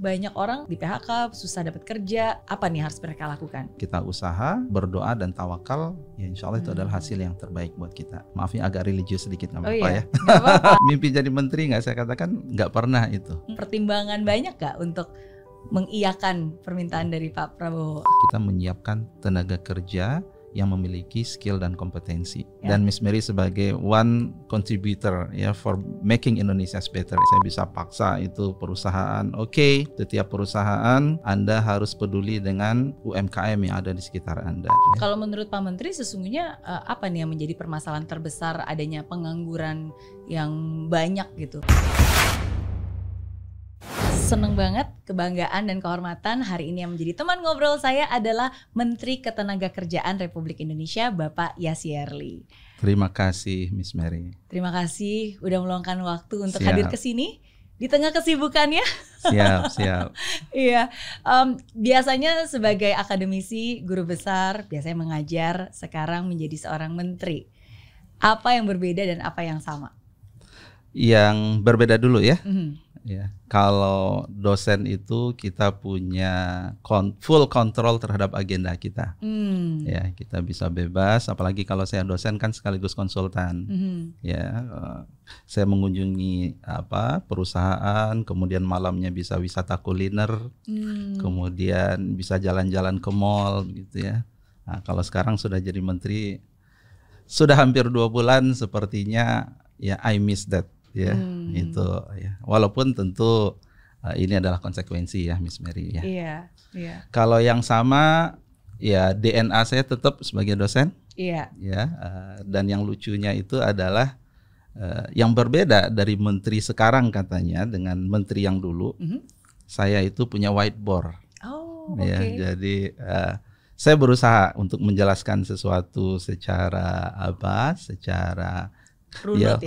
banyak orang di PHK, susah dapat kerja. Apa nih harus mereka lakukan? Kita usaha, berdoa dan tawakal, ya insya Allah itu adalah hasil yang terbaik buat kita. Maaf ya agak religius sedikit, nggak apa-apa ya. Nggak apa-apa. Mimpi jadi menteri nggak, saya katakan nggak pernah itu. Pertimbangan banyak nggak untuk mengiyakan permintaan dari Pak Prabowo? Kita menyiapkan tenaga kerja yang memiliki skill dan kompetensi. Ya. Dan Miss Mary sebagai one contributor ya for making Indonesia better. Saya bisa paksa itu perusahaan. Oke, setiap perusahaan Anda harus peduli dengan UMKM yang ada di sekitar Anda. Ya. Kalau menurut Pak Menteri sesungguhnya apa nih yang menjadi permasalahan terbesar adanya pengangguran yang banyak gitu? Seneng banget, kebanggaan dan kehormatan hari ini yang menjadi teman ngobrol saya adalah Menteri Ketenagakerjaan Republik Indonesia Bapak Yassi-Erli. Terima kasih Miss Mary. Terima kasih udah meluangkan waktu untuk Siap. hadir ke sini di tengah kesibukannya. Siap. Iya, biasanya sebagai akademisi, guru besar, biasanya mengajar, sekarang menjadi seorang menteri. Apa yang berbeda dan apa yang sama? Yang berbeda dulu ya. Mhm. Ya, kalau dosen itu kita punya full control terhadap agenda kita. Ya, kita bisa bebas. Apalagi kalau saya dosen kan sekaligus konsultan. Ya, saya mengunjungi perusahaan, kemudian malamnya bisa wisata kuliner, kemudian bisa jalan-jalan ke mall, gitu ya. Nah, kalau sekarang sudah jadi menteri, sudah hampir 2 bulan, sepertinya ya I miss that. Ya, itu ya. Walaupun tentu ini adalah konsekuensi ya Miss Mary ya. Iya. Kalau yang sama ya DNA saya tetap sebagai dosen. Iya. Ya, dan yang lucunya itu adalah yang berbeda dari menteri sekarang katanya dengan menteri yang dulu. Saya itu punya whiteboard. Oh, ya, oke. jadi saya berusaha untuk menjelaskan sesuatu secara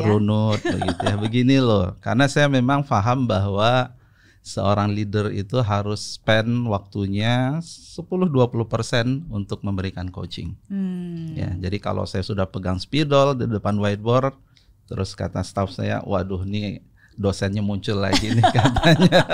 runut begitu ya. Begini loh, karena saya memang paham bahwa seorang leader itu harus spend waktunya 10-20% untuk memberikan coaching. Ya, jadi kalau saya sudah pegang spidol di depan whiteboard, terus kata staff saya, waduh nih dosennya muncul lagi nih katanya.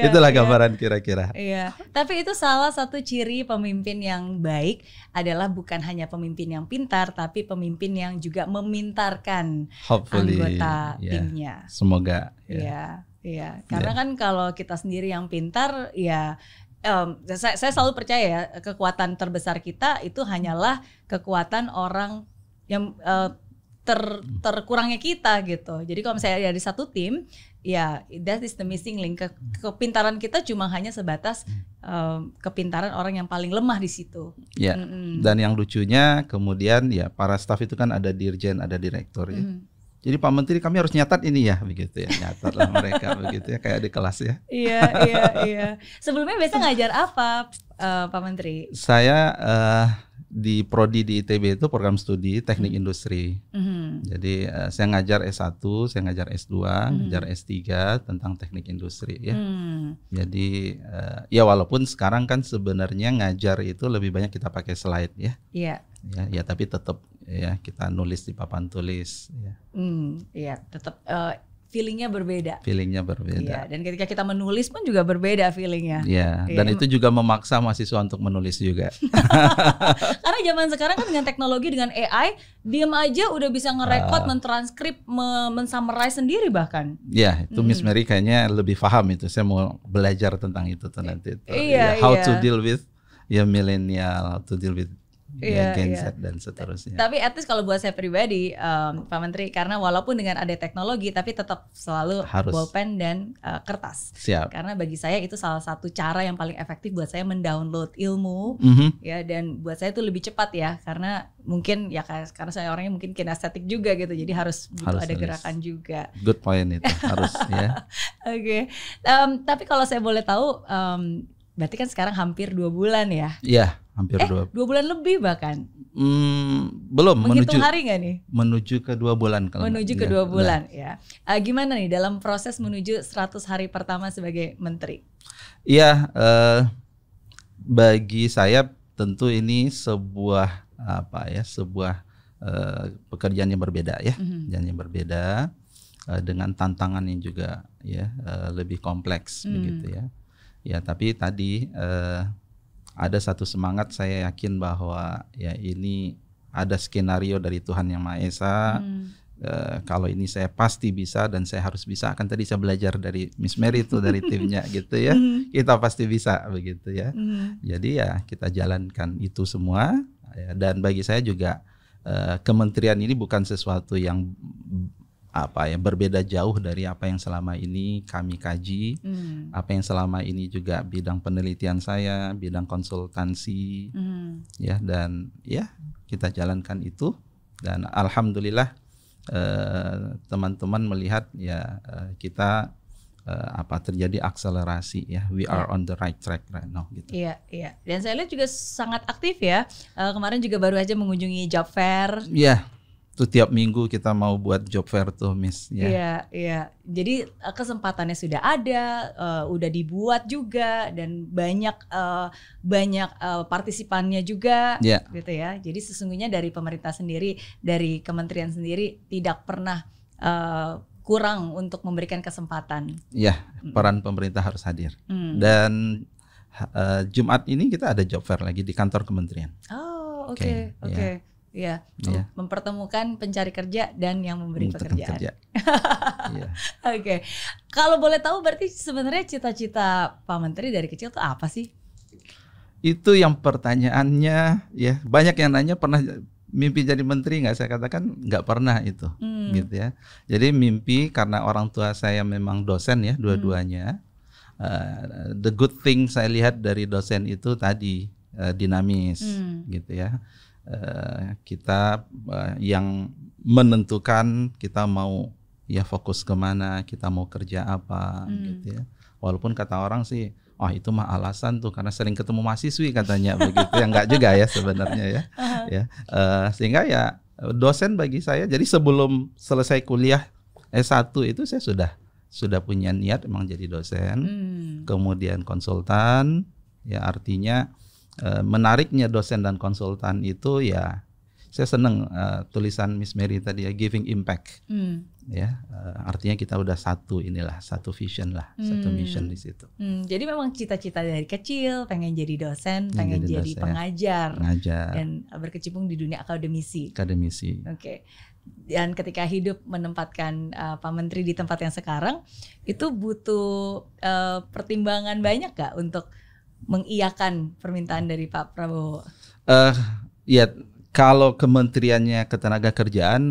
Itulah gambaran kira-kira. Iya, tapi itu salah satu ciri pemimpin yang baik adalah bukan hanya pemimpin yang pintar, tapi pemimpin yang juga memintarkan anggota timnya. Semoga. Iya. Karena kan kalau kita sendiri yang pintar, ya saya selalu percaya ya, kekuatan terbesar kita itu hanyalah kekuatan orang yang terkurangnya kita gitu. Jadi kalau misalnya ada satu tim, ya that is the missing link. Kepintaran kita cuma hanya sebatas kepintaran orang yang paling lemah di situ. Ya. Dan yang lucunya kemudian ya para staf itu kan ada dirjen, ada direktur ya. Jadi Pak Menteri kami harus nyatat ini ya, begitu ya, nyatatlah mereka begitu ya, kayak di kelas ya. Iya. Sebelumnya biasa ngajar apa Pak Menteri? Saya di prodi di ITB itu program studi teknik industri. Jadi saya ngajar S1, saya ngajar S2, ngajar S3 tentang teknik industri ya. Jadi ya walaupun sekarang kan sebenarnya ngajar itu lebih banyak kita pakai slide ya. Iya. Ya tapi tetap ya kita nulis di papan tulis ya. Iya, tetap feelingnya berbeda. Iya, dan ketika kita menulis pun juga berbeda feelingnya. Iya, dan itu juga memaksa mahasiswa untuk menulis juga. Karena zaman sekarang kan dengan teknologi, dengan AI, diam aja udah bisa ngerekod, mentranskrip, mensummarize sendiri bahkan. Iya, itu Miss Mary kayaknya lebih paham itu. Saya mau belajar tentang itu nanti. Iya. How to deal with millennial, how to deal with Gen Z dan seterusnya. Tapi at least kalau buat saya pribadi, Pak Menteri, karena walaupun dengan ada teknologi, tapi tetap selalu harus bolpen dan kertas. Siap. Karena bagi saya itu salah satu cara yang paling efektif buat saya mendownload ilmu, ya, dan buat saya itu lebih cepat ya, karena mungkin ya karena saya orangnya mungkin kinestetik juga gitu, jadi harus ada gerakan juga. Good point itu harus ya. Oke. Tapi kalau saya boleh tahu, berarti kan sekarang hampir 2 bulan ya? Iya. Hampir 2 bulan lebih bahkan. Belum. Menghitung hari nggak nih? Menuju ke 2 bulan. Menuju ke 2 bulan ya. Gimana nih dalam proses menuju 100 hari pertama sebagai menteri? Iya, bagi saya tentu ini sebuah pekerjaan yang berbeda ya, yang berbeda. dengan tantangan yang juga ya lebih kompleks begitu ya. Ya tapi tadi ada satu semangat, saya yakin bahwa ya ini ada skenario dari Tuhan Yang Maha Esa. Kalau ini saya pasti bisa dan saya harus bisa. Kan tadi saya belajar dari Miss Mary itu, dari timnya gitu ya. Kita pasti bisa begitu ya. Jadi ya kita jalankan itu semua ya. Dan bagi saya juga kementerian ini bukan sesuatu yang berbeda jauh dari apa yang selama ini kami kaji, apa yang selama ini juga bidang penelitian saya, bidang konsultansi ya, dan ya kita jalankan itu. Dan alhamdulillah teman-teman melihat ya kita terjadi akselerasi ya, we are on the right track right now gitu. Iya. Dan saya lihat juga sangat aktif ya. Kemarin juga baru aja mengunjungi job fair. Iya. Tuh tiap minggu kita mau buat job fair tuh Miss ya. Iya. Jadi kesempatannya sudah ada, udah dibuat juga, dan banyak partisipannya juga gitu ya. Jadi sesungguhnya dari pemerintah sendiri, dari kementerian sendiri tidak pernah kurang untuk memberikan kesempatan. Ya, peran pemerintah harus hadir. Dan Jumat ini kita ada job fair lagi di kantor kementerian. Oh, oke. Ya, mempertemukan pencari kerja dan yang memberi pekerjaan. Oke. Kalau boleh tahu berarti sebenarnya cita-cita Pak Menteri dari kecil tuh apa sih? Itu yang pertanyaannya ya, banyak yang nanya pernah mimpi jadi menteri nggak? Saya katakan nggak pernah itu, gitu ya. Jadi mimpi karena orang tua saya memang dosen ya, dua-duanya. The good thing saya lihat dari dosen itu tadi dinamis, gitu ya. Kita yang menentukan kita mau ya fokus kemana, kita mau kerja apa, gitu ya. Walaupun kata orang sih, itu mah alasan tuh karena sering ketemu mahasiswi katanya begitu. Ya enggak juga ya sebenarnya ya. Sehingga ya dosen bagi saya. Jadi sebelum selesai kuliah S1 itu saya sudah punya niat emang jadi dosen. Kemudian konsultan, ya artinya menariknya dosen dan konsultan itu ya, saya seneng tulisan Miss Mary tadi ya, giving impact. Ya, artinya kita udah satu vision lah, satu mission di situ. Jadi memang cita-cita dari kecil pengen jadi dosen, pengen jadi pengajar, dan berkecimpung di dunia akademisi. Oke. Dan ketika hidup menempatkan Pak Menteri di tempat yang sekarang, itu butuh pertimbangan banyak gak untuk mengiyakan permintaan dari Pak Prabowo? Ya, kalau kementeriannya Ketenagakerjaan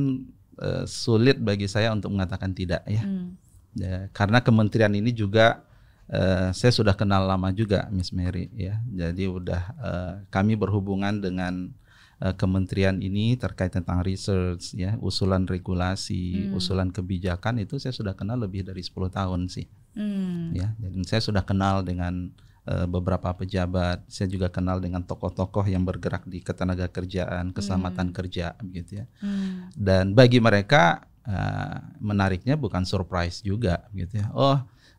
sulit bagi saya untuk mengatakan tidak ya. Karena kementerian ini juga saya sudah kenal lama juga Miss Mary ya. Jadi kami berhubungan dengan kementerian ini terkait tentang research ya, usulan regulasi, usulan kebijakan itu saya sudah kenal lebih dari 10 tahun sih. Ya, jadi saya sudah kenal dengan beberapa pejabat, saya juga kenal dengan tokoh-tokoh yang bergerak di ketenagakerjaan, keselamatan kerja gitu ya. Dan bagi mereka menariknya bukan surprise juga gitu ya.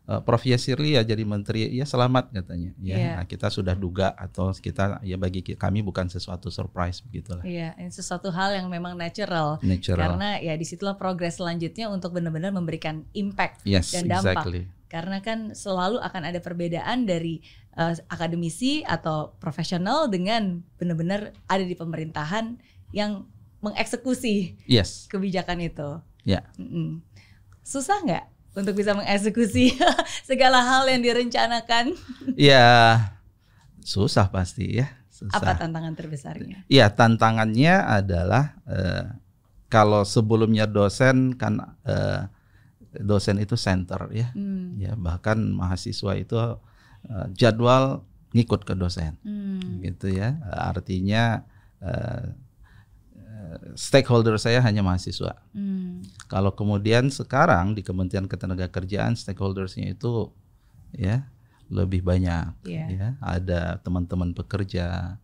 Prof Yasirli ya jadi menteri, ya selamat katanya. Nah, kita sudah duga atau kita ya bagi kami bukan sesuatu surprise begitulah. Iya, ini sesuatu hal yang memang natural. Karena ya disitulah progres selanjutnya untuk benar-benar memberikan impact dan dampak. Karena kan selalu akan ada perbedaan dari akademisi atau profesional dengan benar-benar ada di pemerintahan yang mengeksekusi kebijakan itu. Susah nggak untuk bisa mengeksekusi segala hal yang direncanakan? Ya, susah pasti ya. Susah. Apa tantangan terbesarnya? Ya, tantangannya adalah kalau sebelumnya dosen kan dosen itu center ya, ya bahkan mahasiswa itu jadwal ngikut ke dosen, gitu ya. Artinya stakeholder saya hanya mahasiswa. Kalau kemudian sekarang di Kementerian Ketenagakerjaan stakeholdersnya itu ya lebih banyak, ya ada teman-teman pekerja.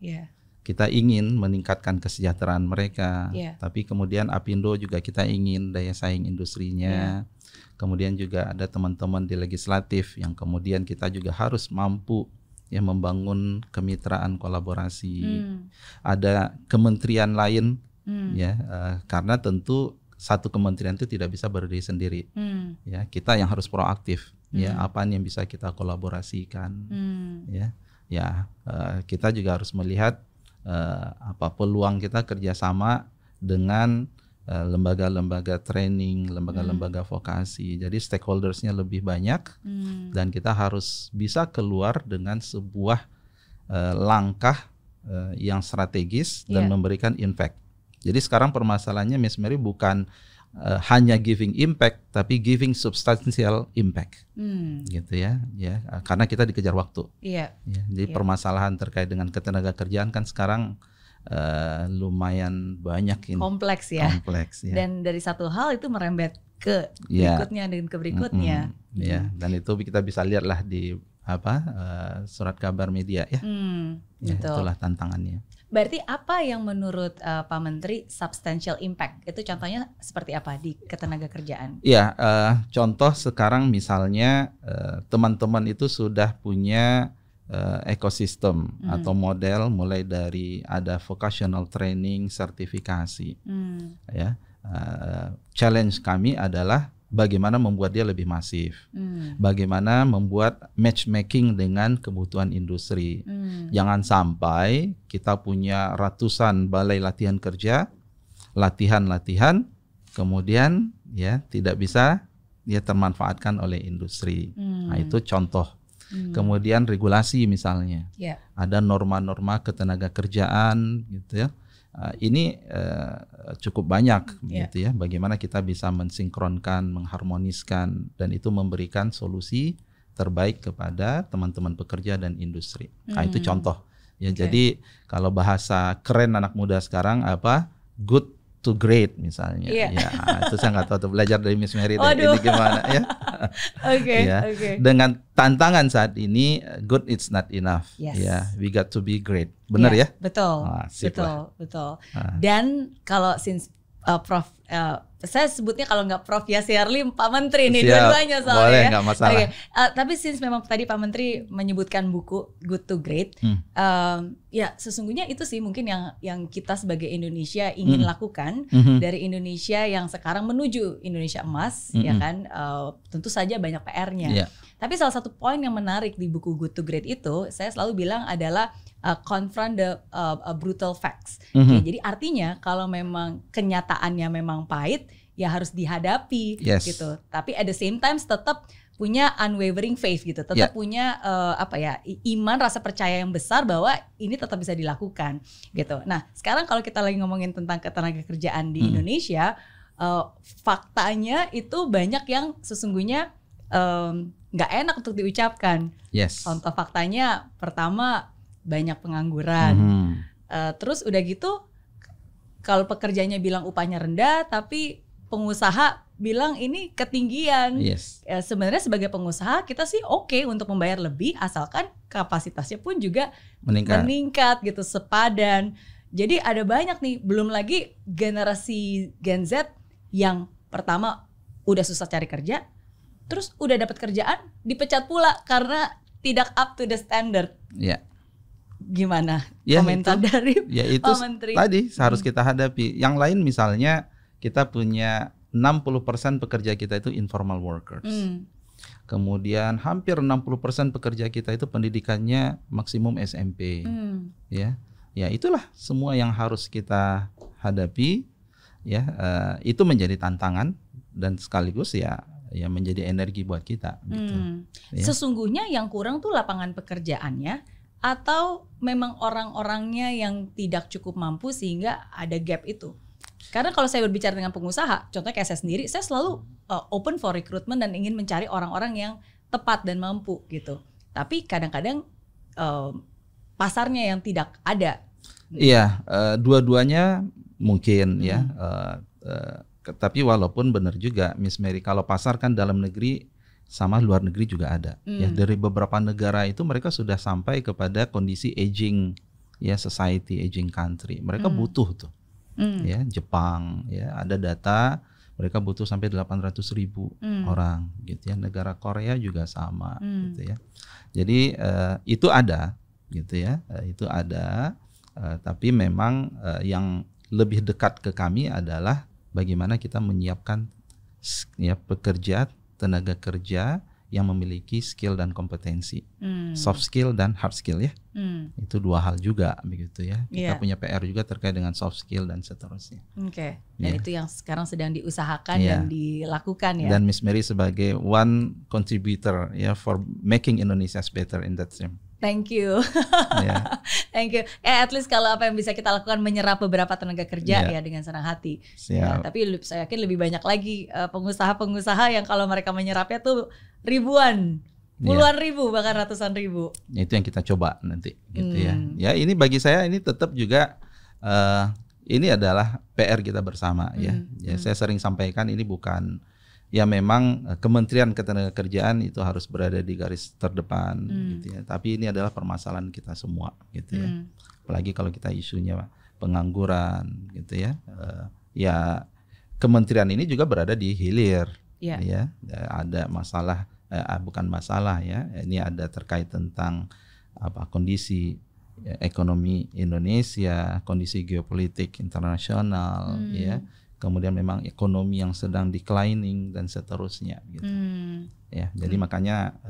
Kita ingin meningkatkan kesejahteraan mereka, tapi kemudian Apindo juga kita ingin daya saing industrinya. Kemudian juga ada teman-teman di legislatif yang kemudian kita juga harus mampu ya membangun kemitraan kolaborasi. Ada kementerian lain ya, karena tentu satu kementerian itu tidak bisa berdiri sendiri. Ya, kita yang harus proaktif. Ya, apa yang bisa kita kolaborasikan. Kita juga harus melihat apa peluang kita kerjasama dengan lembaga-lembaga training, lembaga-lembaga vokasi. Jadi stakeholdersnya lebih banyak dan kita harus bisa keluar dengan sebuah langkah yang strategis dan memberikan impact. Jadi sekarang permasalahannya Miss Mary bukan hanya giving impact, tapi giving substantial impact, gitu ya. Karena kita dikejar waktu. Jadi permasalahan terkait dengan ketenagakerjaan kan sekarang lumayan banyak ini. Kompleks ya. Dan dari satu hal itu merembet ke berikutnya dan ke berikutnya. Dan itu kita bisa lihatlah di surat kabar media ya. Itulah tantangannya. Berarti apa yang menurut Pak Menteri substantial impact? Itu contohnya seperti apa di ketenagakerjaan? Iya, contoh sekarang misalnya teman-teman itu sudah punya ekosistem atau model mulai dari ada vocational training, sertifikasi. Challenge kami adalah bagaimana membuat dia lebih masif, bagaimana membuat matchmaking dengan kebutuhan industri. Jangan sampai kita punya ratusan balai latihan kerja, latihan, kemudian tidak bisa termanfaatkan oleh industri. Nah, itu contoh. Kemudian regulasi misalnya, ada norma-norma ketenagakerjaan, gitu ya. Ini cukup banyak, gitu ya. Bagaimana kita bisa mensinkronkan, mengharmoniskan, dan itu memberikan solusi terbaik kepada teman-teman pekerja dan industri. Nah, itu contoh. Ya, jadi kalau bahasa keren anak muda sekarang good to great misalnya. Ya, itu saya nggak tahu tuh, belajar dari Miss Mary ini gimana ya. Dengan tantangan saat ini, good it's not enough. We got to be great. Benar ya? Betul. Betul. Dan kalau since Prof, saya sebutnya kalau nggak Prof Yasirli, Pak Menteri nih, dua-duanya soalnya. Boleh, nggak masalah. Tapi since memang tadi Pak Menteri menyebutkan buku Good to Great, ya sesungguhnya itu sih mungkin yang kita sebagai Indonesia ingin lakukan dari Indonesia yang sekarang menuju Indonesia emas, ya kan? Tentu saja banyak PR-nya. Tapi salah satu poin yang menarik di buku Good to Great itu, saya selalu bilang adalah confront the brutal facts. Jadi artinya kalau memang kenyataannya memang pahit, ya harus dihadapi gitu. Tapi at the same time tetap punya unwavering faith gitu, tetap punya iman, rasa percaya yang besar bahwa ini tetap bisa dilakukan gitu. Nah, sekarang kalau kita lagi ngomongin tentang ketenagakerjaan di Indonesia, faktanya itu banyak yang sesungguhnya nggak enak untuk diucapkan. Contoh faktanya, pertama banyak pengangguran. Terus udah gitu, kalau pekerjanya bilang upahnya rendah, tapi pengusaha bilang ini ketinggian. Sebenarnya sebagai pengusaha kita sih oke untuk membayar lebih, asalkan kapasitasnya pun juga meningkat gitu, sepadan. Jadi ada banyak nih, belum lagi generasi Gen Z yang pertama udah susah cari kerja, terus udah dapat kerjaan dipecat pula karena tidak up to the standard. Gimana komentar dari Pak Menteri? Tadi harus kita hadapi. Yang lain misalnya kita punya 60% pekerja kita itu informal workers. Kemudian hampir 60% pekerja kita itu pendidikannya maksimum SMP. Ya itulah semua yang harus kita hadapi. Itu menjadi tantangan dan sekaligus ya menjadi energi buat kita. Gitu. Sesungguhnya yang kurang tuh lapangan pekerjaannya, atau memang orang-orangnya yang tidak cukup mampu sehingga ada gap itu. Karena kalau saya berbicara dengan pengusaha, contohnya kayak saya sendiri, saya selalu open for recruitment dan ingin mencari orang-orang yang tepat dan mampu gitu. Tapi kadang-kadang pasarnya yang tidak ada. Dua-duanya mungkin ya. Tapi walaupun benar juga Miss Mary, kalau pasar kan dalam negeri sama luar negeri juga ada. Dari beberapa negara itu mereka sudah sampai kepada kondisi aging society, aging country. Mereka butuh tuh. Jepang ada data mereka butuh sampai 800.000 orang gitu ya. Negara Korea juga sama gitu ya. Jadi itu ada gitu ya. Itu ada, tapi memang yang lebih dekat ke kami adalah bagaimana kita menyiapkan ya tenaga kerja yang memiliki skill dan kompetensi, soft skill dan hard skill ya. Itu dua hal juga begitu ya. Kita punya PR juga terkait dengan soft skill dan seterusnya. Oke. Dan itu yang sekarang sedang diusahakan dan dilakukan ya. Dan Miss Mary sebagai one contributor ya for making Indonesia better in that term. Thank you. Thank you. At least kalau apa yang bisa kita lakukan menyerap beberapa tenaga kerja ya dengan senang hati. Ya, tapi saya yakin lebih banyak lagi pengusaha-pengusaha yang kalau mereka menyerapnya tuh ribuan, puluhan ribu bahkan ratusan ribu. Itu yang kita coba nanti gitu ya. Ya ini bagi saya ini tetap juga ini adalah PR kita bersama ya. Saya sering sampaikan ini bukan ya memang Kementerian Ketenagakerjaan itu harus berada di garis terdepan gitu ya. Tapi ini adalah permasalahan kita semua gitu ya. Apalagi kalau kita isunya pengangguran gitu ya. Ya kementerian ini juga berada di hilir ya. Ada masalah bukan masalah ya. Ini ada terkait tentang kondisi ekonomi Indonesia, kondisi geopolitik internasional ya. Kemudian memang ekonomi yang sedang declining dan seterusnya gitu. Ya, jadi makanya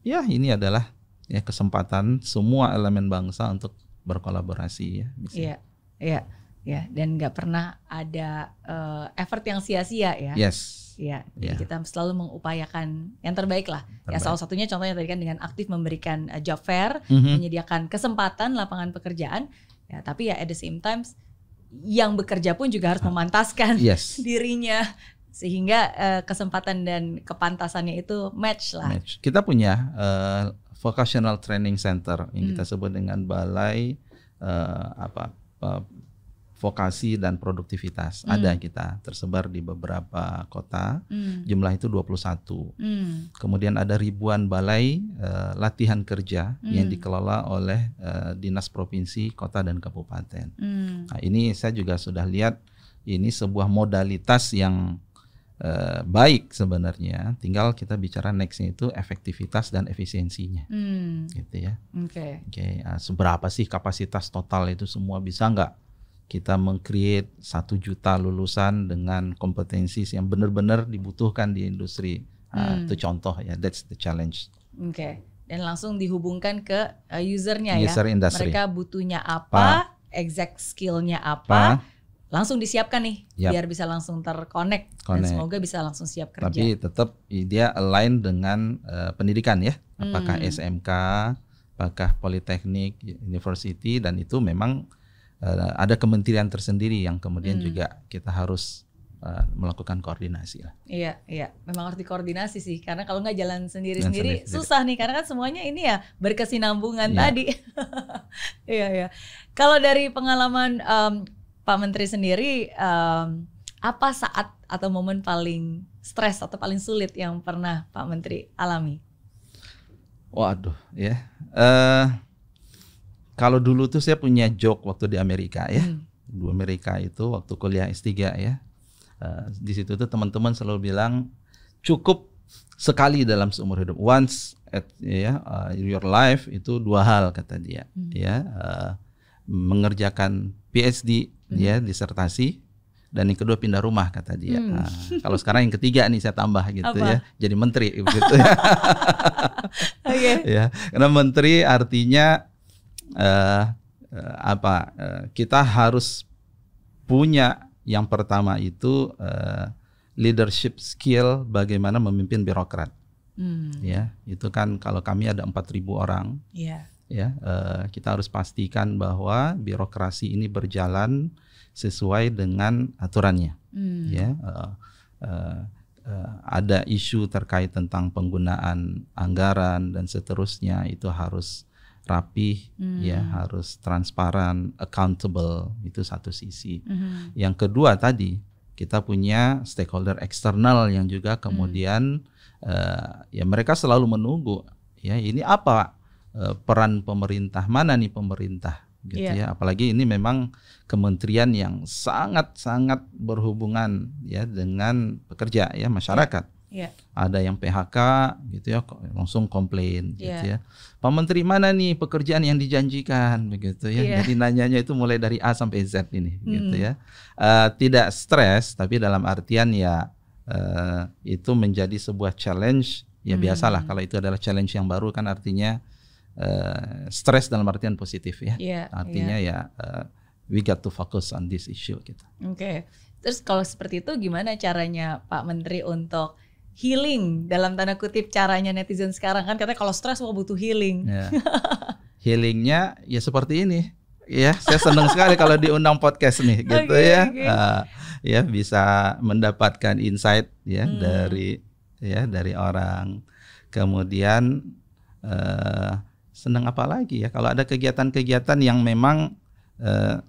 ya ini adalah ya kesempatan semua elemen bangsa untuk berkolaborasi ya. Iya, dan nggak pernah ada effort yang sia-sia ya. Yes. Ya, jadi kita selalu mengupayakan yang terbaik lah. Ya salah satunya contohnya tadi kan dengan aktif memberikan job fair, menyediakan kesempatan lapangan pekerjaan. Ya, tapi ya at the same time yang bekerja pun juga harus memantaskan dirinya sehingga kesempatan dan kepantasannya itu match lah. Kita punya vocational training center yang kita sebut dengan balai vokasi dan produktivitas. Ada kita tersebar di beberapa kota. Jumlah itu 21. Kemudian ada ribuan balai latihan kerja yang dikelola oleh dinas provinsi, kota dan kabupaten. Nah, ini saya juga sudah lihat ini sebuah modalitas yang baik sebenarnya. Tinggal kita bicara nextnya itu efektivitas dan efisiensinya. Gitu ya. Seberapa sih kapasitas total itu semua, bisa nggak kita meng-create 1 juta lulusan dengan kompetensi yang benar-benar dibutuhkan di industri. Itu contoh ya, that's the challenge. Dan langsung dihubungkan ke usernya user ya. Industry. Mereka butuhnya apa, exact skillnya apa, langsung disiapkan nih biar bisa langsung terconnect dan semoga bisa langsung siap kerja. Tapi tetap dia align dengan pendidikan ya. Apakah SMK, apakah Politeknik, University, dan itu memang ada kementerian tersendiri yang kemudian juga kita harus melakukan koordinasi lah. Iya, memang harus dikoordinasi sih, karena kalau nggak jalan sendiri-sendiri susah nih, karena kan semuanya ini ya berkesinambungan tadi. Iya. Kalau dari pengalaman Pak Menteri sendiri, apa saat atau momen paling stres atau paling sulit yang pernah Pak Menteri alami? Waduh, ya. Kalau dulu tuh saya punya joke waktu di Amerika ya. Di Amerika itu waktu kuliah S3 ya. Di situ tuh teman-teman selalu bilang cukup sekali dalam seumur hidup. Once at your life itu 2 hal kata dia. Mengerjakan PhD ya, disertasi, dan yang kedua pindah rumah kata dia. Kalau sekarang yang ketiga nih saya tambah gitu ya, jadi menteri begitu ya. Ya, karena menteri artinya kita harus punya yang pertama itu leadership skill, bagaimana memimpin birokrat. Ya, itu kan kalau kami ada 4.000 orang. Kita harus pastikan bahwa birokrasi ini berjalan sesuai dengan aturannya. Ada isu terkait tentang penggunaan anggaran dan seterusnya, itu harus rapih, harus transparan, accountable, itu satu sisi. Yang kedua tadi, kita punya stakeholder eksternal yang juga kemudian mereka selalu menunggu ya, ini apa peran pemerintah, mana nih pemerintah gitu ya. Apalagi ini memang kementerian yang sangat-sangat berhubungan ya dengan pekerja ya, masyarakat. Ada yang PHK gitu ya, langsung komplain gitu ya. Pak Menteri, mana nih pekerjaan yang dijanjikan begitu ya. Jadi nanyanya itu mulai dari A sampai Z ini gitu ya. Tidak stres, tapi dalam artian ya itu menjadi sebuah challenge. Ya biasalah kalau itu adalah challenge yang baru kan artinya stres dalam artian positif ya. Artinya ya we got to focus on this issue gitu. Oke. Terus kalau seperti itu gimana caranya Pak Menteri untuk healing dalam tanda kutip caranya netizen sekarang kan katanya kalau stres butuh healing. Healingnya ya seperti ini. Ya, saya senang sekali kalau diundang podcast nih gitu ya bisa mendapatkan insight ya dari orang. Kemudian senang apa lagi ya kalau ada kegiatan-kegiatan yang memang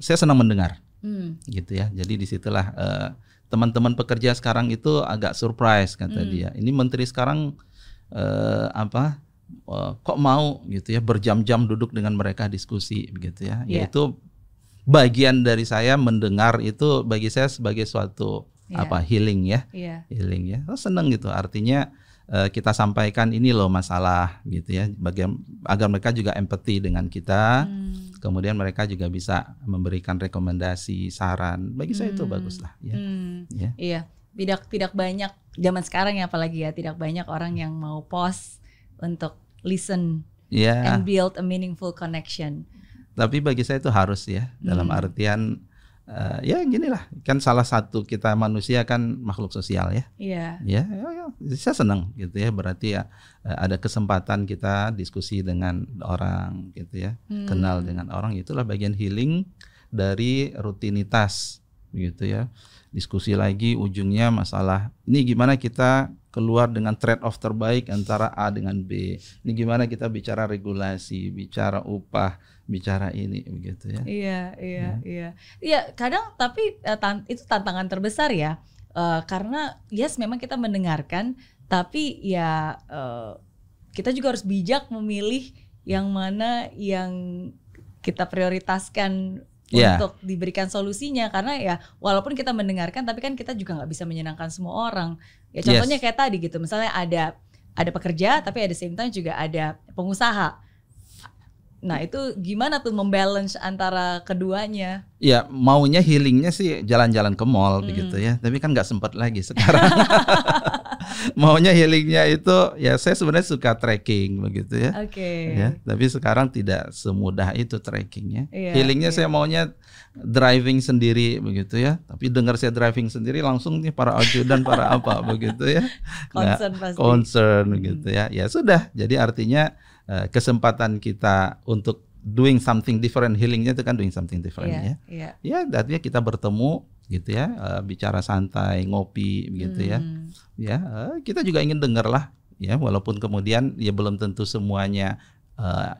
saya senang mendengar gitu ya. Jadi disitulah teman-teman pekerja sekarang itu agak surprise kata dia. Ini menteri sekarang kok mau gitu ya berjam-jam duduk dengan mereka diskusi begitu ya. Yaitu bagian dari saya mendengar itu bagi saya sebagai suatu healing ya. Healing ya. Senang gitu. Artinya kita sampaikan ini loh masalah gitu ya, agar mereka juga empati dengan kita. Kemudian mereka juga bisa memberikan rekomendasi, saran. Bagi saya itu bagus lah ya. Iya, tidak banyak zaman sekarang ya apalagi ya, tidak banyak orang yang mau pause untuk listen and build a meaningful connection. Tapi bagi saya itu harus ya, dalam artian ya gini lah, kan salah satu kita manusia kan makhluk sosial ya. Ya, saya senang gitu ya, berarti ya ada kesempatan kita diskusi dengan orang gitu ya, kenal dengan orang, itulah bagian healing dari rutinitas gitu ya. Diskusi lagi ujungnya masalah ini gimana kita keluar dengan trade off terbaik antara A dengan B. Ini gimana kita bicara regulasi, bicara upah, bicara ini begitu ya. Iya, kadang tapi itu tantangan terbesar ya. Karena memang kita mendengarkan, tapi ya kita juga harus bijak memilih yang mana yang kita prioritaskan untuk diberikan solusinya, karena ya walaupun kita mendengarkan tapi kan kita juga nggak bisa menyenangkan semua orang. Ya contohnya kayak tadi gitu, misalnya ada pekerja tapi at the same time juga ada pengusaha. Nah itu gimana tuh membalance antara keduanya? Ya maunya healingnya sih jalan-jalan ke mall begitu ya, tapi kan nggak sempat lagi sekarang. Maunya healingnya itu ya saya sebenarnya suka trekking begitu ya. Ya, tapi sekarang tidak semudah itu trekkingnya. Healingnya saya maunya driving sendiri begitu ya. Tapi dengar saya driving sendiri langsung nih para ajudan para apa begitu ya. Concern begitu ya. Ya sudah. Jadi artinya kesempatan kita untuk doing something different, healingnya itu kan doing something different ya. Ya, artinya kita bertemu gitu ya, bicara santai, ngopi begitu ya. Ya, kita juga ingin dengar lah ya, walaupun kemudian ya belum tentu semuanya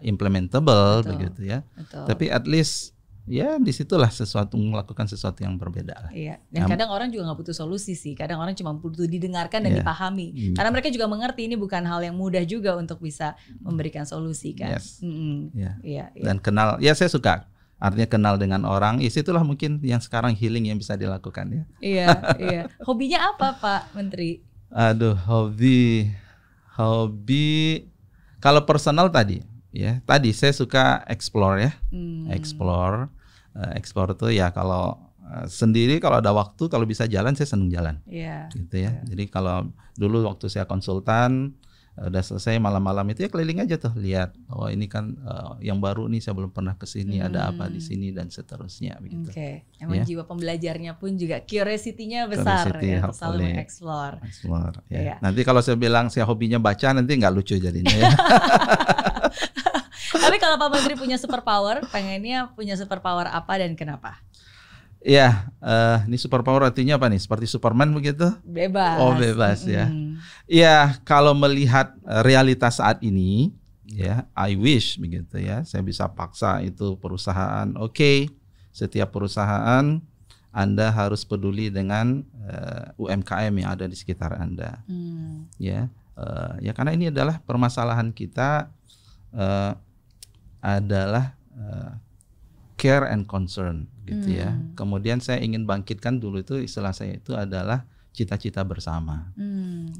implementable begitu ya. Tapi at least ya disitulah melakukan sesuatu yang berbeda lah. Dan kadang orang juga nggak butuh solusi sih, kadang orang cuma butuh didengarkan dan dipahami. Karena mereka juga mengerti ini bukan hal yang mudah juga untuk bisa memberikan solusi kan. Dan kenal, ya saya suka. Artinya kenal dengan orang, itulah mungkin yang sekarang healing yang bisa dilakukan ya. Hobinya apa Pak Menteri? Aduh, hobi kalau personal tadi ya. Tadi saya suka explore ya. Explore tuh ya kalau sendiri kalau ada waktu, kalau bisa jalan saya senang jalan. Gitu ya. Jadi kalau dulu waktu saya konsultan udah selesai malam-malam itu ya keliling aja tuh, lihat oh ini kan yang baru nih saya belum pernah kesini, ada apa di sini dan seterusnya begitu. Emang jiwa pembelajarnya pun juga curiosity-nya besar ya, selalu mengeksplor. Ya. Nanti kalau saya bilang saya hobinya baca nanti nggak lucu jadinya ya. Tapi kalau Pak Menteri punya superpower, pengennya punya superpower apa dan kenapa? Ya, ini superpower artinya apa nih? Seperti Superman begitu? Bebas. Oh bebas ya. Ya kalau melihat realitas saat ini, ya I wish begitu ya. Saya bisa paksa itu perusahaan. Setiap perusahaan Anda harus peduli dengan UMKM yang ada di sekitar Anda. Ya karena ini adalah permasalahan kita adalah care and concern gitu ya. Kemudian saya ingin bangkitkan dulu itu istilah saya itu adalah cita-cita bersama.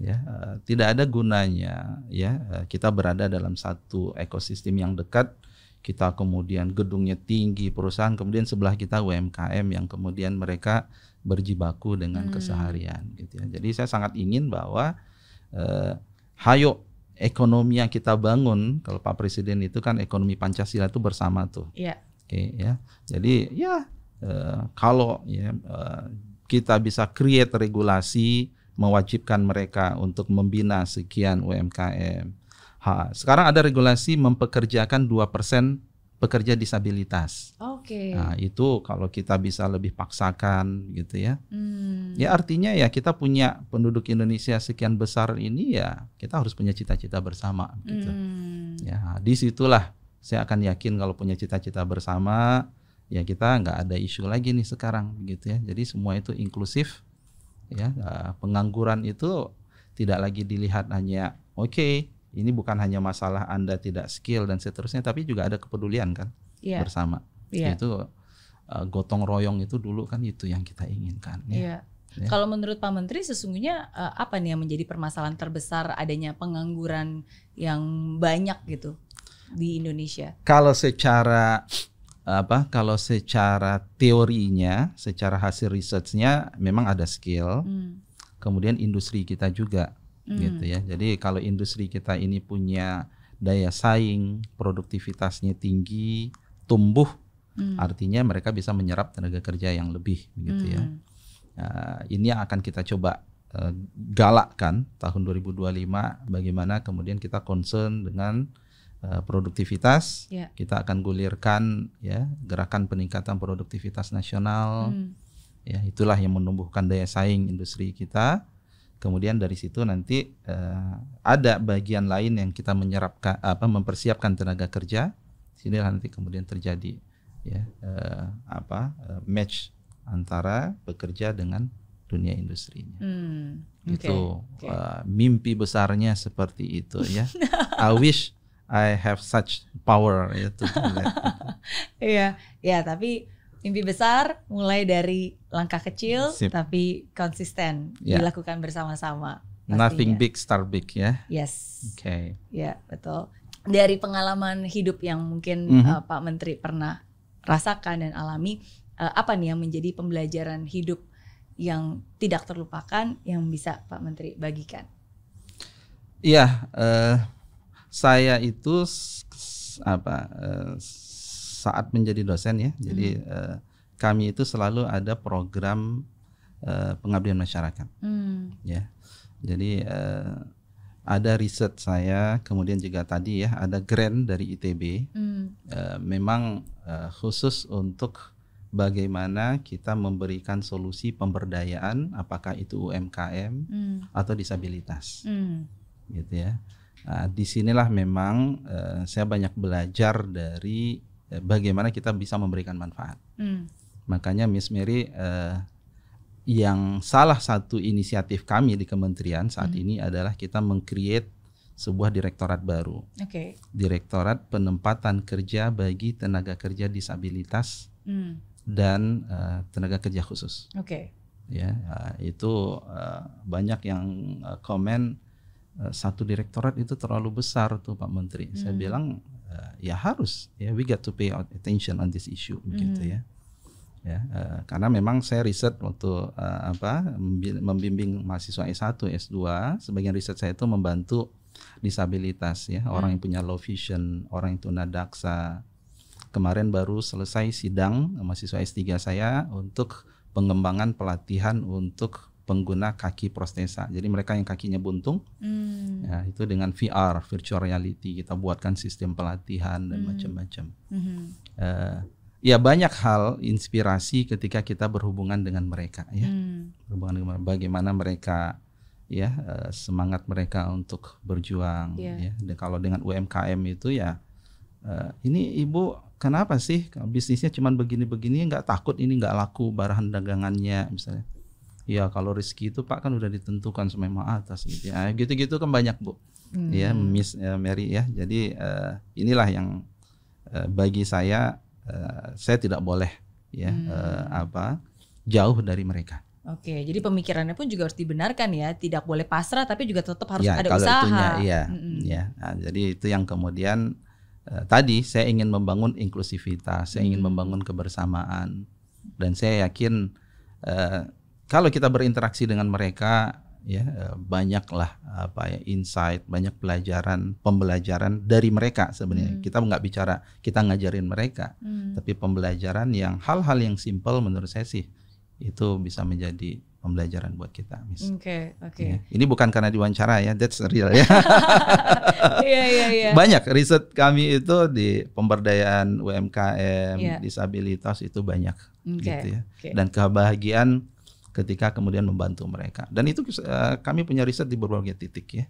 Ya, tidak ada gunanya ya kita berada dalam satu ekosistem yang dekat, kita kemudian gedungnya tinggi perusahaan, kemudian sebelah kita UMKM yang kemudian mereka berjibaku dengan keseharian gitu ya. Jadi saya sangat ingin bahwa hayo ekonomi yang kita bangun, kalau Pak Presiden itu kan ekonomi Pancasila itu bersama tuh. Yeah. Oke ya. Jadi ya kalau ya kita bisa create regulasi mewajibkan mereka untuk membina sekian UMKM. Sekarang ada regulasi mempekerjakan 2% pekerja disabilitas. Oke. Nah, itu kalau kita bisa lebih paksakan gitu ya. Ya artinya ya kita punya penduduk Indonesia sekian besar ini ya kita harus punya cita-cita bersama gitu. Ya, disitulah saya akan yakin kalau punya cita-cita bersama ya kita nggak ada isu lagi nih sekarang gitu ya. Jadi semua itu inklusif ya. Pengangguran itu tidak lagi dilihat hanya oke, ini bukan hanya masalah Anda tidak skill dan seterusnya, tapi juga ada kepedulian kan bersama. Itu gotong royong itu dulu kan itu yang kita inginkan. Ya. Kalau menurut Pak Menteri sesungguhnya apa nih yang menjadi permasalahan terbesar adanya pengangguran yang banyak gitu di Indonesia? Kalau secara teorinya, secara hasil researchnya memang ada skill, kemudian industri kita juga gitu ya. Jadi kalau industri kita ini punya daya saing, produktivitasnya tinggi, tumbuh, artinya mereka bisa menyerap tenaga kerja yang lebih gitu ya. Ini yang akan kita coba galakkan tahun 2025, bagaimana kemudian kita concern dengan produktivitas. Kita akan gulirkan ya gerakan peningkatan produktivitas nasional. Ya, itulah yang menumbuhkan daya saing industri kita. Kemudian dari situ nanti ada bagian lain yang kita mempersiapkan tenaga kerja. Sinilah nanti kemudian terjadi ya match antara pekerja dengan dunia industrinya. Itu mimpi besarnya seperti itu ya. I wish I have such power ya to do that. Iya, tapi mimpi besar mulai dari langkah kecil tapi konsisten dilakukan bersama-sama. Nothing big, start big ya. Yes. Oke. Ya, betul. Dari pengalaman hidup yang mungkin Pak Menteri pernah rasakan dan alami, apa nih yang menjadi pembelajaran hidup yang tidak terlupakan yang bisa Pak Menteri bagikan? Iya, saya itu saat menjadi dosen ya, jadi kami itu selalu ada program pengabdian masyarakat, ya. Jadi ada riset saya, kemudian juga tadi ya ada grant dari ITB, memang khusus untuk bagaimana kita memberikan solusi pemberdayaan, apakah itu UMKM atau disabilitas, gitu ya. Nah, disinilah memang saya banyak belajar dari bagaimana kita bisa memberikan manfaat. Makanya Miss Mary, yang salah satu inisiatif kami di kementerian saat ini adalah kita meng-create sebuah direktorat baru. Direktorat Penempatan Kerja bagi Tenaga Kerja Disabilitas dan tenaga kerja khusus. Ya, itu banyak yang komen satu direktorat itu terlalu besar tuh Pak Menteri. Saya bilang ya harus ya, we got to pay attention on this issue gitu ya. Ya, karena memang saya riset waktu membimbing mahasiswa S1, S2, sebagian riset saya itu membantu disabilitas ya, orang yang punya low vision, orang yang tunadaksa. Kemarin baru selesai sidang mahasiswa S3 saya untuk pengembangan pelatihan untuk pengguna kaki protesa. Jadi mereka yang kakinya buntung, ya, itu dengan VR, virtual reality, kita buatkan sistem pelatihan dan macam-macam. Ya banyak hal inspirasi ketika kita berhubungan dengan mereka, ya, berhubungan dengan bagaimana mereka, ya, semangat mereka untuk berjuang. Ya. Dan kalau dengan UMKM itu ya, ini ibu kenapa sih bisnisnya cuman begini-begini, nggak takut ini nggak laku bahan dagangannya misalnya? Ya kalau rezeki itu Pak kan udah ditentukan sama Yang Maha Atas gitu ya. Gitu-gitu kan banyak Bu. Ya Miss Mary ya. Jadi inilah yang bagi saya tidak boleh ya jauh dari mereka. Oke, jadi pemikirannya pun juga harus dibenarkan ya, tidak boleh pasrah tapi juga tetap harus ya, ada kalau usaha. Itunya, iya, ya. Nah, jadi itu yang kemudian tadi saya ingin membangun inklusivitas, saya ingin membangun kebersamaan, dan saya yakin kalau kita berinteraksi dengan mereka, ya banyaklah insight, banyak pembelajaran dari mereka sebenarnya. Kita nggak bicara kita ngajarin mereka, tapi pembelajaran yang hal-hal yang simple menurut saya sih itu bisa menjadi pembelajaran buat kita. Oke. Ya, ini bukan karena diwawancara ya, that's real ya. Iya. Banyak riset kami itu di pemberdayaan UMKM, disabilitas itu banyak, gitu ya. Dan kebahagiaan ketika kemudian membantu mereka. Dan itu kami punya riset di berbagai titik ya.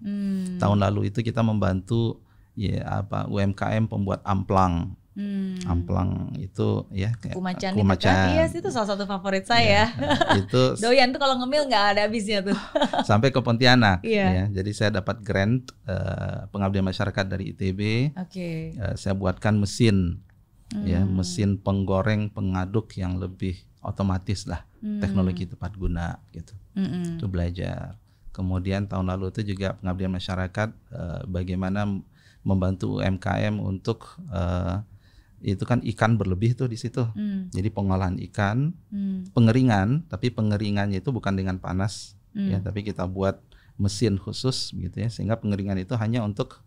Tahun lalu itu kita membantu UMKM pembuat amplang. Amplang itu ya Kumacan. Iya, itu salah satu favorit saya. Itu doyan tuh kalau ngemil nggak ada habisnya tuh. Sampai ke Pontianak. Ya. Jadi saya dapat grant pengabdian masyarakat dari ITB. Saya buatkan mesin, ya mesin penggoreng pengaduk yang lebih otomatis lah, teknologi tepat guna gitu. Itu belajar. Kemudian tahun lalu itu juga pengabdian masyarakat bagaimana membantu UMKM untuk itu kan ikan berlebih tuh di situ. Jadi pengolahan ikan, pengeringan, tapi pengeringannya itu bukan dengan panas, ya, tapi kita buat mesin khusus gitu ya, sehingga pengeringan itu hanya untuk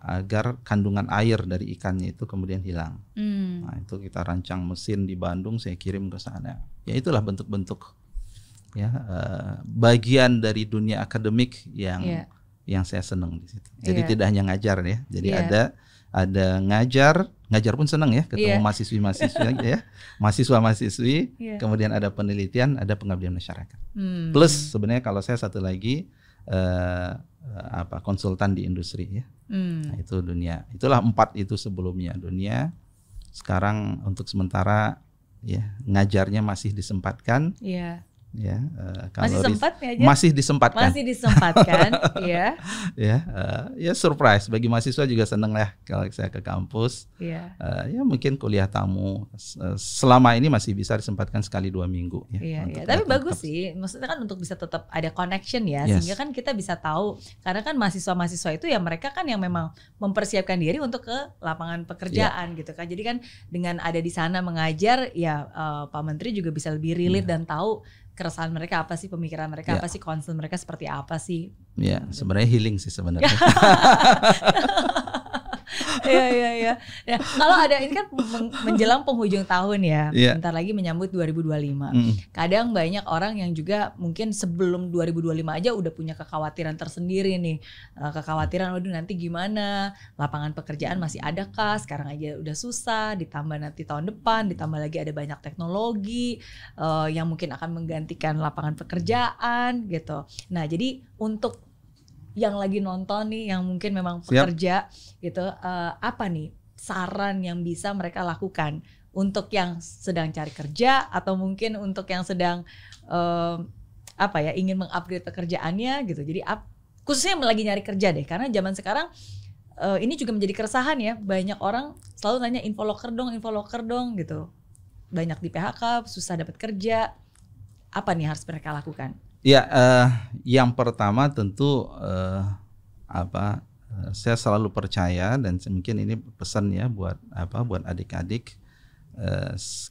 agar kandungan air dari ikannya itu kemudian hilang. Nah, itu kita rancang mesin di Bandung, saya kirim ke sana. Ya itulah bentuk-bentuk ya bagian dari dunia akademik yang saya senang di situ. Jadi tidak hanya ngajar ya. Jadi ada ngajar pun senang ya, ketemu mahasiswa-mahasiswa ya, mahasiswa-mahasiswi, kemudian ada penelitian, ada pengabdian masyarakat. Plus sebenarnya kalau saya satu lagi konsultan di industri ya. Nah, itu dunia. Itulah 4 itu sebelumnya dunia. Sekarang untuk sementara ya ngajarnya masih disempatkan. Ya, kalau masih disempatkan. Ya. Ya surprise bagi mahasiswa juga seneng lah kalau saya ke kampus. Ya mungkin kuliah tamu selama ini masih bisa disempatkan sekali 2 minggu. Tapi bagus sih, maksudnya kan untuk bisa tetap ada connection ya, sehingga kan kita bisa tahu, karena kan mahasiswa-mahasiswa itu ya mereka kan yang memang mempersiapkan diri untuk ke lapangan pekerjaan gitu kan. Jadi kan dengan ada di sana mengajar ya Pak Menteri juga bisa lebih relate dan tahu keresahan mereka apa sih, pemikiran mereka apa sih, concern mereka seperti apa sih. Ya, sebenarnya healing sih sebenarnya. Iya. Ya, kalau ada ini kan menjelang penghujung tahun ya, bentar lagi menyambut 2025. Kadang banyak orang yang juga mungkin sebelum 2025 aja udah punya kekhawatiran tersendiri nih. Kekhawatiran waduh nanti gimana, lapangan pekerjaan masih ada kah, sekarang aja udah susah, ditambah nanti tahun depan, ditambah lagi ada banyak teknologi yang mungkin akan menggantikan lapangan pekerjaan gitu. Nah, jadi untuk yang lagi nonton nih, yang mungkin memang pekerja gitu, apa nih saran yang bisa mereka lakukan untuk yang sedang cari kerja atau mungkin untuk yang sedang ingin mengupgrade pekerjaannya gitu. Jadi khususnya yang lagi nyari kerja deh, karena zaman sekarang ini juga menjadi keresahan ya, banyak orang selalu nanya info loker dong gitu. Banyak di PHK, susah dapat kerja. Apa nih harus mereka lakukan? Ya, yang pertama tentu saya selalu percaya, dan mungkin ini pesan ya buat adik-adik,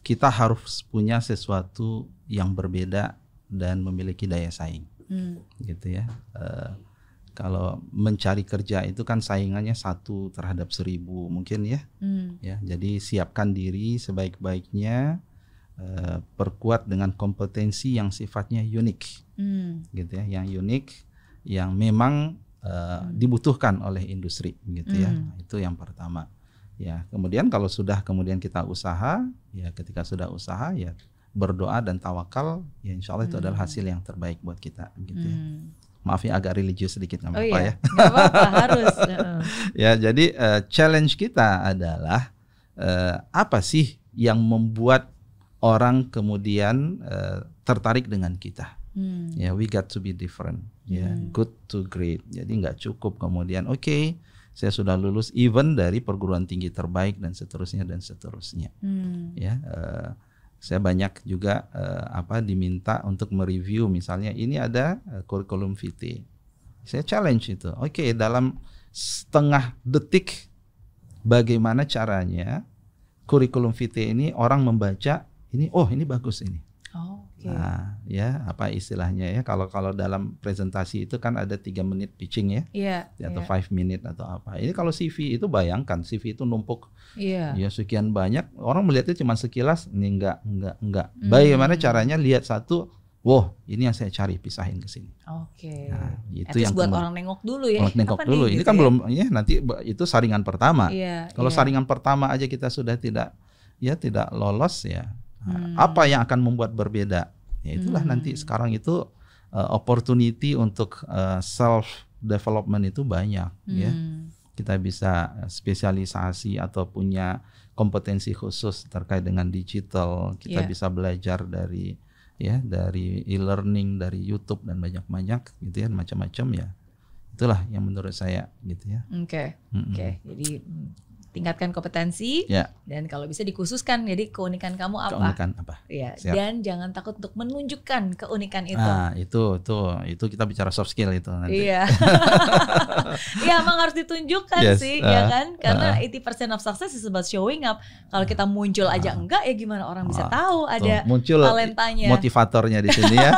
kita harus punya sesuatu yang berbeda dan memiliki daya saing, gitu ya. Kalau mencari kerja itu kan saingannya 1 terhadap 1000 mungkin ya. Ya, jadi siapkan diri sebaik-baiknya. Perkuat dengan kompetensi yang sifatnya unik, gitu ya, yang unik, yang memang dibutuhkan oleh industri, gitu ya. Itu yang pertama. Ya, kemudian kalau sudah kita usaha, ya ketika sudah usaha ya berdoa dan tawakal, ya insya Allah itu adalah hasil yang terbaik buat kita, gitu ya. Maaf ya agak religius sedikit, nggak apa-apa ya. Nggak apa-apa, harus. Ya, jadi challenge kita adalah apa sih yang membuat orang kemudian tertarik dengan kita. Ya, we got to be different. Ya, good to great. Jadi nggak cukup kemudian saya sudah lulus even dari perguruan tinggi terbaik dan seterusnya. Ya, saya banyak juga diminta untuk mereview, misalnya ini ada kurikulum vitae. Saya challenge itu. Oke, dalam setengah detik bagaimana caranya kurikulum vitae ini orang membaca ini, oh ini bagus ini. Nah, ya apa istilahnya ya, kalau dalam presentasi itu kan ada 3 menit pitching ya, atau 5 menit atau apa. Ini kalau CV itu bayangkan, CV itu numpuk, ya sekian banyak, orang melihatnya cuma sekilas, ini enggak. Bagaimana caranya lihat satu, wow ini yang saya cari, pisahin ke sini. Nah, itu yang buat orang nengok dulu ya. Nengok dulu. Ini kan belum ya, nanti itu saringan pertama. Kalau saringan pertama aja kita sudah tidak lolos ya. Apa yang akan membuat berbeda? Ya itulah nanti sekarang itu opportunity untuk self development itu banyak ya. Kita bisa spesialisasi atau punya kompetensi khusus terkait dengan digital. Kita bisa belajar dari e-learning, dari YouTube dan banyak gitu ya, macam-macam ya. Itulah yang menurut saya gitu ya. Oke. Jadi tingkatkan kompetensi dan kalau bisa dikhususkan, jadi keunikan kamu apa? Keunikan apa? Ya, dan jangan takut untuk menunjukkan keunikan itu. Nah, itu kita bicara soft skill itu nanti. Iya. Iya, emang harus ditunjukkan sih, ya kan? Karena 80% of success is about showing up. Kalau kita muncul aja enggak, ya gimana orang bisa tahu ada muncul talentanya. Motivatornya di sini ya.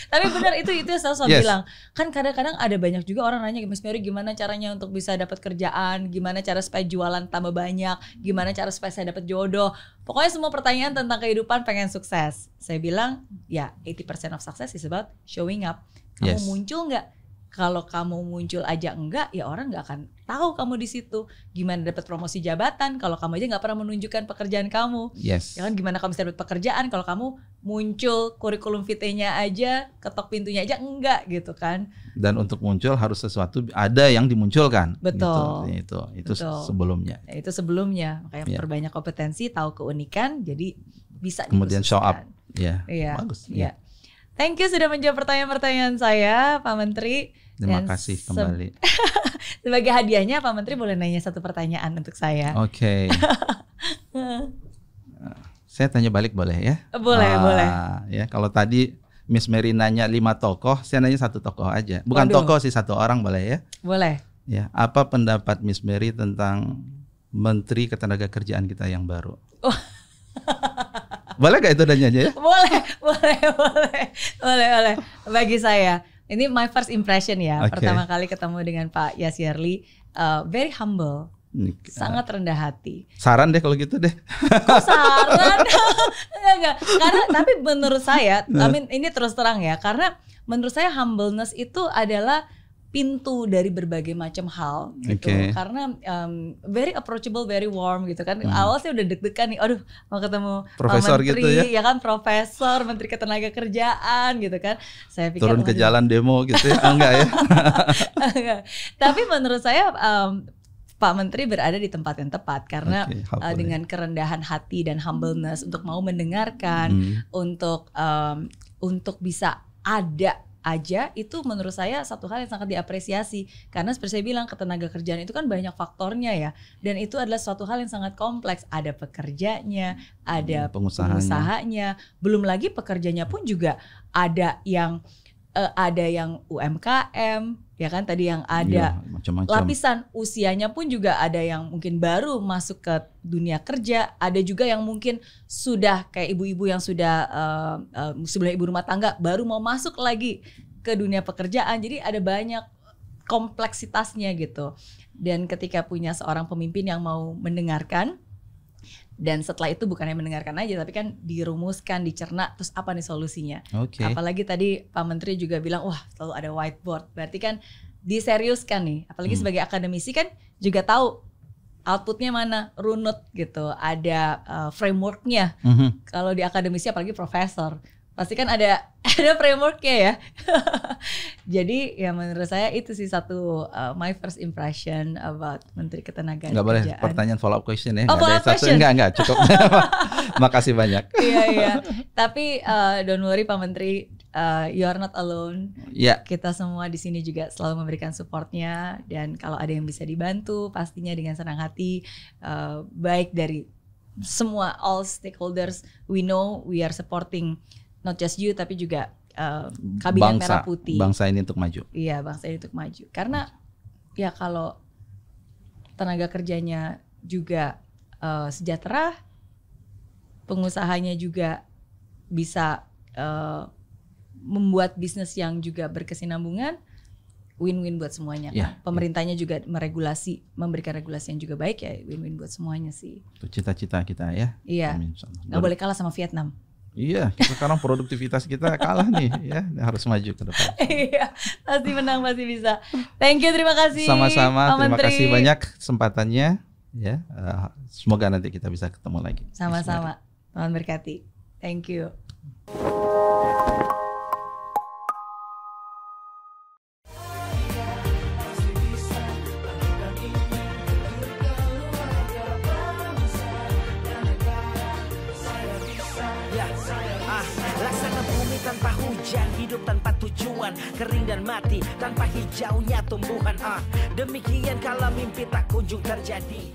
Tapi benar itu saya selalu bilang. Kan kadang-kadang ada banyak juga orang nanya, Miss Mary gimana caranya untuk bisa dapat kerjaan, gimana cara supaya jualan tambah banyak, gimana cara supaya saya dapat jodoh. Pokoknya semua pertanyaan tentang kehidupan pengen sukses. Saya bilang, ya 80% of success is about showing up. Kamu muncul nggak? Kalau kamu muncul aja enggak, ya orang nggak akan tahu kamu di situ. Gimana dapat promosi jabatan kalau kamu aja nggak pernah menunjukkan pekerjaan kamu? Ya kan, gimana kamu bisa dapat pekerjaan kalau kamu muncul kurikulum vitae-nya aja, ketok pintunya aja enggak gitu kan? Dan untuk muncul harus sesuatu ada yang dimunculkan. Betul. Gitu. Itu sebelumnya. Ya, itu sebelumnya. Makanya perbanyak kompetensi, tahu keunikan, jadi bisa kemudian show up. Bagus. Thank you sudah menjawab pertanyaan-pertanyaan saya, Pak Menteri. Terima kasih kembali. Sebagai hadiahnya, Pak Menteri boleh nanya satu pertanyaan untuk saya. Oke. Saya tanya balik boleh ya? Boleh. Ya, kalau tadi Miss Mary nanya 5 tokoh, saya nanya 1 tokoh aja. Bukan tokoh sih, 1 orang boleh ya? Boleh. Ya, apa pendapat Miss Mary tentang Menteri Ketenagakerjaan kita yang baru? Boleh gak itu nanya ya? Boleh. Bagi saya, ini my first impression ya. Pertama kali ketemu dengan Pak Yasirli, very humble, sangat rendah hati. Saran deh kalau gitu deh. Kok saran? Enggak. Karena tapi menurut saya, ini terus terang ya, karena menurut saya humbleness itu adalah pintu dari berbagai macam hal gitu. Karena very approachable, very warm gitu kan. Awal saya udah deg-degan nih, aduh mau ketemu profesor Menteri, gitu ya kan profesor, Menteri Ketenagakerjaan gitu kan. Saya pikir turun ke jalan demo gitu ya. Enggak ya. Tapi menurut saya Pak Menteri berada di tempat yang tepat karena dengan kerendahan hati dan humbleness untuk mau mendengarkan, untuk bisa ada aja, itu menurut saya satu hal yang sangat diapresiasi. Karena seperti saya bilang, ketenagakerjaan itu kan banyak faktornya ya, dan itu adalah suatu hal yang sangat kompleks. Ada pekerjanya, ada pengusahanya, belum lagi pekerjanya pun juga ada yang UMKM, ya kan, tadi yang ada lapisan usianya pun juga ada yang mungkin baru masuk ke dunia kerja, ada juga yang mungkin sudah kayak ibu-ibu yang sudah sebelum ibu rumah tangga baru mau masuk lagi ke dunia pekerjaan. Jadi ada banyak kompleksitasnya gitu. Dan ketika punya seorang pemimpin yang mau mendengarkan, dan setelah itu bukan hanya mendengarkan aja, tapi kan dirumuskan, dicerna, terus apa nih solusinya. Apalagi tadi Pak Menteri juga bilang, wah selalu ada whiteboard, berarti kan diseriuskan nih. Apalagi sebagai akademisi kan juga tahu outputnya mana, runut gitu, ada frameworknya. Kalau di akademisi apalagi profesor, pasti kan ada frameworknya ya. Jadi ya menurut saya itu sih satu my first impression about Menteri Ketenagakerjaan. Enggak boleh pertanyaan follow up question ya. Follow up question? Enggak cukup. Makasih banyak. Iya. Tapi don't worry Pak Menteri, you are not alone. Kita semua di sini juga selalu memberikan supportnya, dan kalau ada yang bisa dibantu pastinya dengan senang hati, baik dari semua all stakeholders, we know we are supporting not just you tapi juga Kabinet Merah Putih. Bangsa ini untuk maju. Iya, bangsa ini untuk maju. Karena ya kalau tenaga kerjanya juga sejahtera, pengusahanya juga bisa membuat bisnis yang juga berkesinambungan, win-win buat semuanya. Ya, pemerintahnya juga memberikan regulasi yang juga baik, ya win-win buat semuanya sih. Itu cita-cita kita ya. Iya. Nggak boleh kalah sama Vietnam. Iya, kita sekarang produktivitas kita kalah nih ya, harus maju ke depan. Iya, pasti menang, pasti bisa. Thank you, terima kasih. Sama-sama, terima Menteri. kasih banyak kesempatannya ya. Semoga nanti kita bisa ketemu lagi. Sama-sama. Tuhan berkati. Thank you. Laksana bumi tanpa hujan, hidup tanpa tujuan, kering dan mati tanpa hijaunya tumbuhan. Demikian kalau mimpi tak kunjung terjadi.